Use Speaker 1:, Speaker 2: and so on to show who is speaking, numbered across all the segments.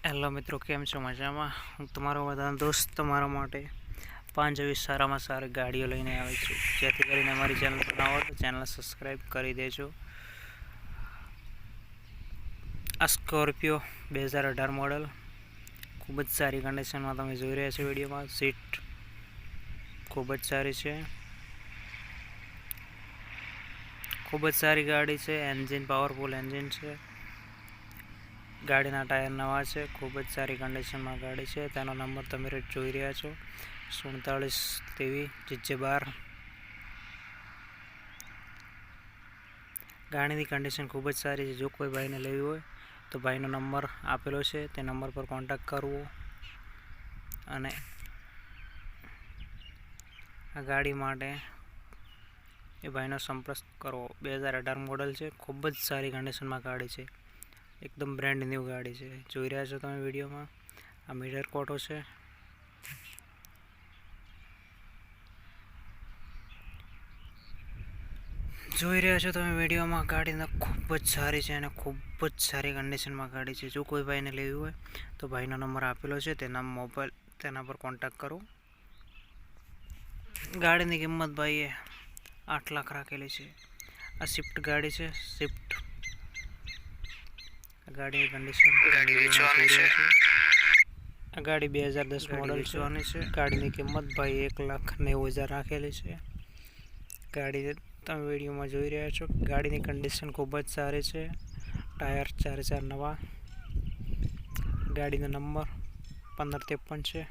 Speaker 1: Hello મિત્રો, કેમ છો? મજામાં? હું તમારો બધાનો દોસ્ત તમારા માટે 5 એવી સારામાં સારી ગાડીઓ લઈને આવી છું, જેથી કરીને અમારી ચેનલ બનાવો તો ચેનલ સબસ્ક્રાઈબ કરી દેજો. આ સ્કોર્પિયો 2018 મોડલ ખૂબ જ સારી કન્ડિશનમાં તમે જોઈ રહ્યા છો વિડીયોમાં. સીટ ખૂબ જ સારી છે, ખૂબ જ સારી ગાડી છે. એન્જિન પાવરફુલ એન્જિન છે. ગાડીના ટાયર નવા છે. ખૂબ જ સારી કન્ડિશનમાં ગાડી છે. તેનો નંબર તમે જોઈ રહ્યા છો 47 ગાડીની કન્ડિશન ખૂબ જ સારી છે. જો કોઈ ભાઈને લેવી હોય તો ભાઈનો નંબર આપેલો છે, તે નંબર પર કોન્ટેક્ટ કરવો અને આ ગાડી માટે એ ભાઈનો સંપર્ક કરવો. 2018 મોડલ છે. ખૂબ જ સારી કન્ડિશનમાં ગાડી છે. એકદમ બ્રાન્ડ ન્યૂ ગાડી છે. જોઈ રહ્યા છો તમે વિડીયોમાં. આ મીટર કોટો છે. જોઈ રહ્યા છો તમે વિડીયોમાં. ગાડીના ખૂબ જ સારી છે અને ખૂબ જ સારી કન્ડિશનમાં ગાડી છે. જો કોઈ ભાઈને લેવી હોય તો ભાઈનો નંબર આપેલો છે, તેના પર કોન્ટેક્ટ કરો. ગાડીની કિંમત ભાઈએ 8 લાખ રાખેલી છે. આ સ્વિફ્ટ ગાડી છે. સ્વિફ્ટ ગાડીની કન્ડિશન આ ગાડી 2010 મોડલ છે. ગાડીની કિંમત ભાઈ 1,90,000 રાખેલી છે. ગાડી તમે વિડીયોમાં જોઈ રહ્યા છો. ગાડીની કન્ડિશન ખૂબ જ સારી છે. ટાયર 4 નવા. ગાડીનો નંબર 1553 છે.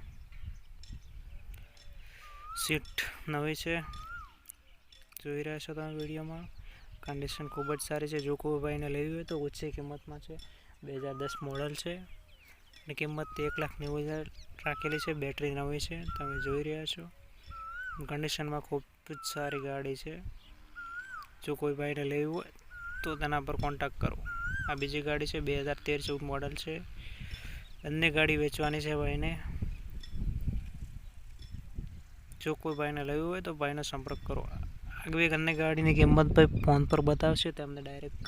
Speaker 1: સીટ નવી છે. જોઈ રહ્યા છો તમે વિડીયોમાં. કન્ડિશન ખૂબ જ સારી છે. જો કોઈ ભાઈને લેવી હોય તો ઓછી કિંમતમાં છે. 2010 મોડલ છે અને કિંમત 1,90,000 રાખેલી છે. બેટરી નવી છે, તમે જોઈ રહ્યા છો. કન્ડિશનમાં ખૂબ જ સારી ગાડી છે. જો કોઈ ભાઈને લેવી હોય તો તેના પર કોન્ટેક્ટ કરો. આ બીજી ગાડી છે. 2013 મોડલ છે. બંને ગાડી વેચવાની છે ભાઈને. જો કોઈ ભાઈને લેવી હોય તો ભાઈનો સંપર્ક કરો. આગવી બંને ગાડીની કિંમત ભાઈ ફોન પર બતાવશે, તેમને ડાયરેક્ટ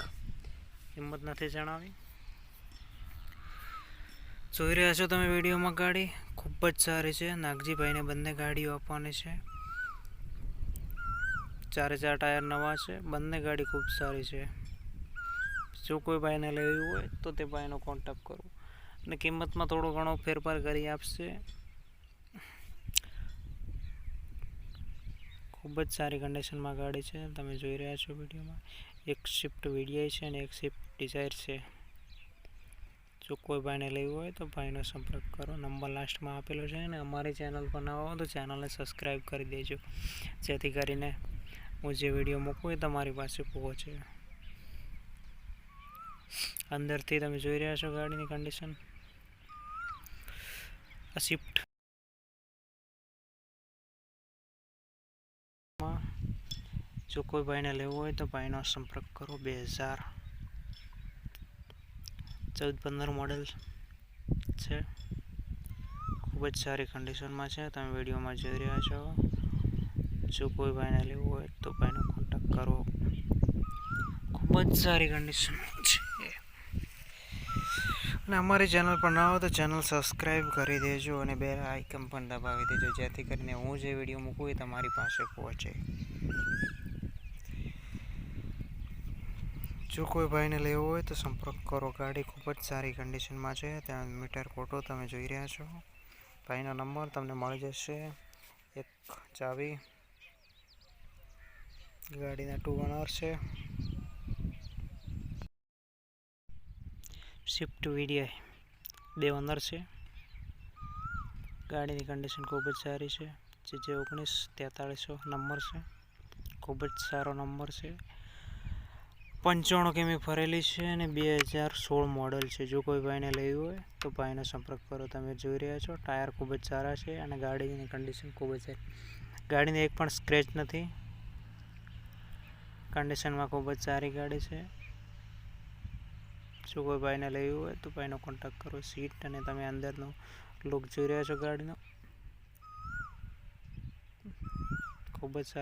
Speaker 1: કિંમત નથી જણાવી. જોઈ રહ્યા છો તમે વિડીયોમાં. ગાડી ખૂબ જ સારી છે. નાગજીભાઈને બંને ગાડીઓ આપવાની છે. 4 ટાયર નવા છે. બંને ગાડી ખૂબ સારી છે. જો કોઈ ભાઈને લેવી હોય તો તે ભાઈનો કોન્ટેક્ટ કરો અને કિંમતમાં થોડો ઘણો ફેરફાર કરી આપશે. ખૂબ જ સારી કન્ડિશનમાં ગાડી છે. તમે જોઈ રહ્યા છો વિડીયોમાં. એક સ્વિફ્ટ વીડીઆઈ છે અને એક સ્વિફ્ટ ડિઝાયર છે. જો કોઈ ભાઈને લેવું હોય તો ભાઈનો સંપર્ક કરો. નંબર લાસ્ટમાં આપેલો છે અને અમારી ચેનલ પર નવા હો તો ચેનલને સબસ્ક્રાઈબ કરી દેજો, જેથી કરીને હું જે વિડીયો મૂકું એ તમારી પાસે પહોંચે. અંદરથી તમે જોઈ રહ્યા છો ગાડીની કન્ડિશન. આ સ્વિફ્ટ જો કોઈ ભાઈને લેવું હોય તો ભાઈનો સંપર્ક કરો. 2014-15 મોડલ છે. ખૂબ જ સારી કન્ડિશનમાં છે. તમે વિડીયોમાં જોઈ રહ્યા છો. જો કોઈ ભાઈને લેવું હોય તો ભાઈનો કોન્ટેક્ટ કરો. ખૂબ જ સારી કન્ડિશન છે અને અમારી ચેનલ પર ના હોય તો ચેનલ સબસ્ક્રાઈબ કરી દેજો અને બેલ આઇકન પણ દબાવી દેજો, જેથી કરીને હું જે વિડીયો મૂકું એ તમારી પાસે પહોંચે. જો કોઈ ભાઈને લેવું હોય તો સંપર્ક કરો. ગાડી ખૂબ જ સારી કન્ડિશનમાં છે. ત્યાં મીટર કોટો તમે જોઈ રહ્યા છો. ભાઈનો નંબર તમને મળી જશે. એક ચાવી. ગાડીના 2 ઓનર છે. સ્વિફ્ટ વીડીઆઈ 2 ઓનર છે. ગાડીની કન્ડિશન ખૂબ જ સારી છે. JJ194300 નંબર છે. ખૂબ જ સારો નંબર છે. 95 કિમી ફરેલી છે અને 2016 મોડલ છે. જો કોઈ ભાઈને લેવી હોય તો ભાઈનો સંપર્ક કરો. તમે જોઈ રહ્યા છો. ટાયર ખૂબ જ સારા છે અને ગાડીની કન્ડિશન ખૂબ જ સારી. ગાડીને એક પણ સ્ક્રેચ નથી. કન્ડિશનમાં ખૂબ જ સારી ગાડી છે. જો કોઈ ભાઈને લેવી હોય તો ભાઈનો કોન્ટેક્ટ કરો. સીટ અને તમે અંદરનો લુક જોઈ રહ્યા છો ગાડીનો. ખૂબ જ સારી